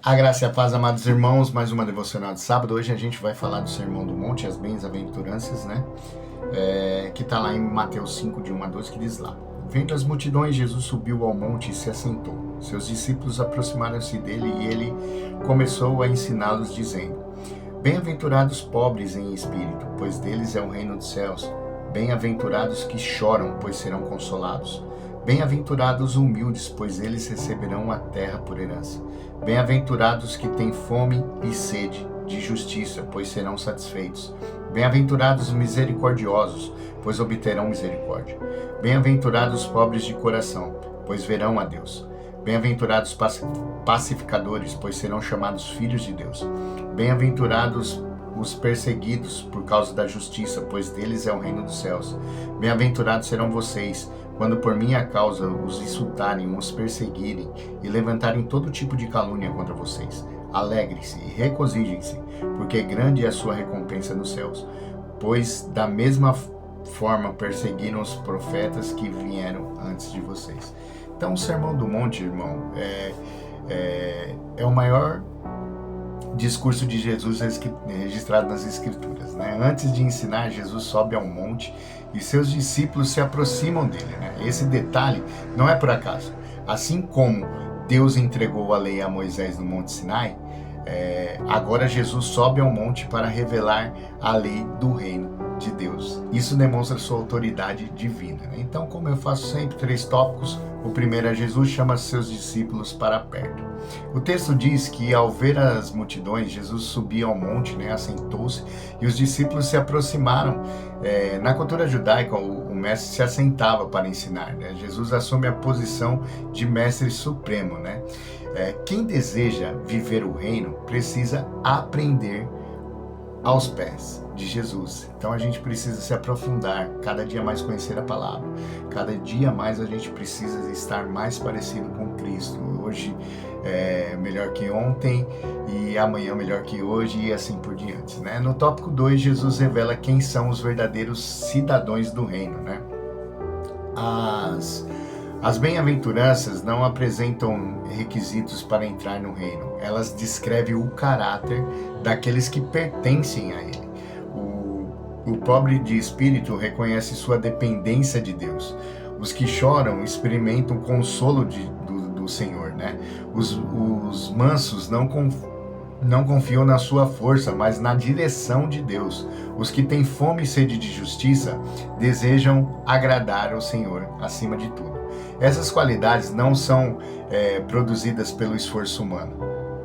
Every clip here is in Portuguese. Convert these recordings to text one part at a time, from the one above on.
A graça e a paz, amados irmãos, mais uma devocional de sábado. Hoje a gente vai falar do Sermão do Monte, as bem-aventuranças, né? Que está lá em Mateus 5, de 1 a 12, que diz lá: Vendo as multidões, Jesus subiu ao monte e se assentou. Seus discípulos aproximaram-se dele e ele começou a ensiná-los, dizendo: Bem-aventurados pobres em espírito, pois deles é o reino dos céus. Bem-aventurados que choram, pois serão consolados. Bem-aventurados humildes, pois eles receberão a terra por herança. Bem-aventurados que têm fome e sede de justiça, pois serão satisfeitos. Bem-aventurados misericordiosos, pois obterão misericórdia. Bem-aventurados pobres de coração, pois verão a Deus. Bem-aventurados pacificadores, pois serão chamados filhos de Deus. Bem-aventurados os perseguidos por causa da justiça, pois deles é o reino dos céus. Bem-aventurados serão vocês, quando por minha causa os insultarem, os perseguirem e levantarem todo tipo de calúnia contra vocês. Alegrem-se e regozijem-se, porque grande é a sua recompensa nos céus, pois da mesma forma perseguiram os profetas que vieram antes de vocês. Então, o Sermão do Monte, irmão, é o maior discurso de Jesus registrado nas Escrituras, né? Antes de ensinar, Jesus sobe ao monte e seus discípulos se aproximam dele, né? Esse detalhe não é por acaso. Assim como Deus entregou a lei a Moisés no Monte Sinai, agora Jesus sobe ao monte para revelar a lei do reino de Deus. Isso demonstra sua autoridade divina, né? Então, como eu faço sempre, 3 tópicos. O primeiro é: Jesus chama seus discípulos para perto. O texto diz que ao ver as multidões, Jesus subia ao monte, né, assentou-se, e os discípulos se aproximaram. Na cultura judaica, o mestre se assentava para ensinar, né? Jesus assume a posição de mestre supremo, né? Quem deseja viver o reino precisa aprender aos pés de Jesus. Então a gente precisa se aprofundar, cada dia mais conhecer a palavra, cada dia mais a gente precisa estar mais parecido com Cristo. Hoje é melhor que ontem e amanhã melhor que hoje e assim por diante, né? No tópico 2, Jesus revela quem são os verdadeiros cidadãos do reino, né? As bem-aventuranças não apresentam requisitos para entrar no reino. Elas descrevem o caráter daqueles que pertencem a ele. O pobre de espírito reconhece sua dependência de Deus. Os que choram experimentam o consolo do Senhor, né? Os mansos não confiam na sua força, mas na direção de Deus. Os que têm fome e sede de justiça desejam agradar ao Senhor acima de tudo. Essas qualidades não são produzidas pelo esforço humano,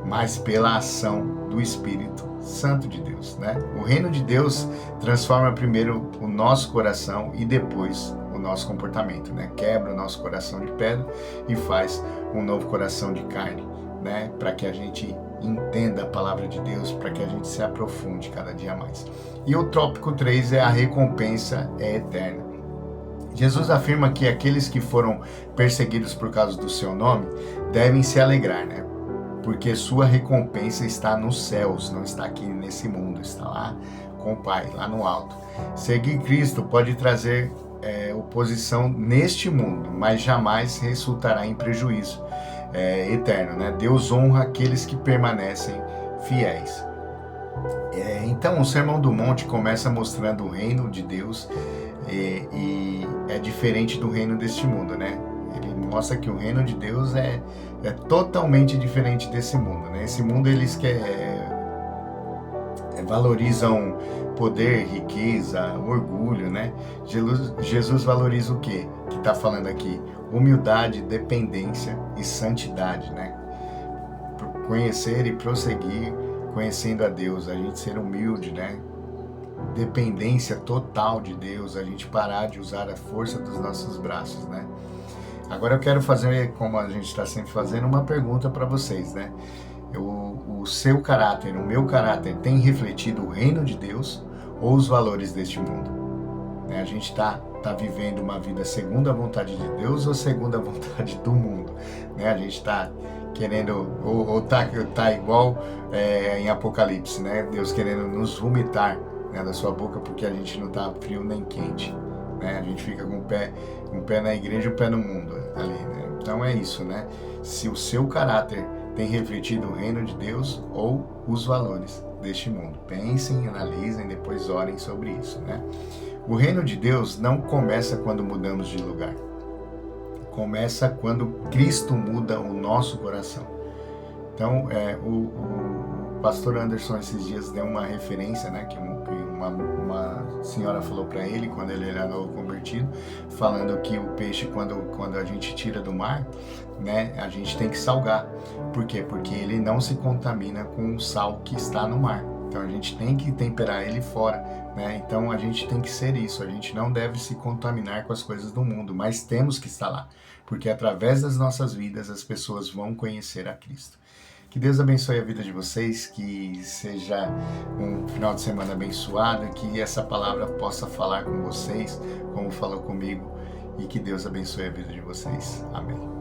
mas pela ação do Espírito Santo de Deus, né? O reino de Deus transforma primeiro o nosso coração e depois o nosso comportamento, né? Quebra o nosso coração de pedra e faz um novo coração de carne, né? Para que a gente entenda a palavra de Deus, para que a gente se aprofunde cada dia mais. E o tópico 3 é: a recompensa é eterna. Jesus afirma que aqueles que foram perseguidos por causa do seu nome devem se alegrar, né? Porque sua recompensa está nos céus, não está aqui nesse mundo, está lá com o Pai, lá no alto. Seguir Cristo pode trazer oposição neste mundo, mas jamais resultará em prejuízo eterno, né? Deus honra aqueles que permanecem fiéis. Então, o Sermão do Monte começa mostrando o reino de Deus e é diferente do reino deste mundo, né? Ele mostra que o reino de Deus é totalmente diferente desse mundo, né? Esse mundo eles valorizam poder, riqueza, orgulho, né? Jesus valoriza o quê? Que está falando aqui: humildade, dependência e santidade, né? Conhecer e prosseguir conhecendo a Deus, a gente ser humilde, né? Dependência total de Deus, a gente parar de usar a força dos nossos braços, né? Agora eu quero fazer, como a gente está sempre fazendo, uma pergunta para vocês, né? O seu caráter, o meu caráter, tem refletido o reino de Deus ou os valores deste mundo? Né? A gente está vivendo uma vida segundo a vontade de Deus ou segundo a vontade do mundo? Né? A gente está querendo, ou tá igual em Apocalipse, né? Deus querendo nos vomitar, né, da sua boca, porque a gente não está frio nem quente, né? A gente fica com um pé na igreja e um pé no mundo ali, né? Então é isso, né? Se o seu caráter tem refletido o reino de Deus ou os valores deste mundo? Pensem, analisem, depois orem sobre isso, né? O reino de Deus não começa quando mudamos de lugar. Começa quando Cristo muda o nosso coração. Então, o pastor Anderson esses dias deu uma referência, né, que uma senhora falou para ele quando ele era novo convertido, falando que o peixe, quando a gente tira do mar, né, a gente tem que salgar. Por quê? Porque ele não se contamina com o sal que está no mar. Então a gente tem que temperar ele fora, né? Então a gente tem que ser isso, a gente não deve se contaminar com as coisas do mundo, mas temos que estar lá, porque através das nossas vidas as pessoas vão conhecer a Cristo. Que Deus abençoe a vida de vocês, que seja um final de semana abençoado, que essa palavra possa falar com vocês, como falou comigo, e que Deus abençoe a vida de vocês. Amém.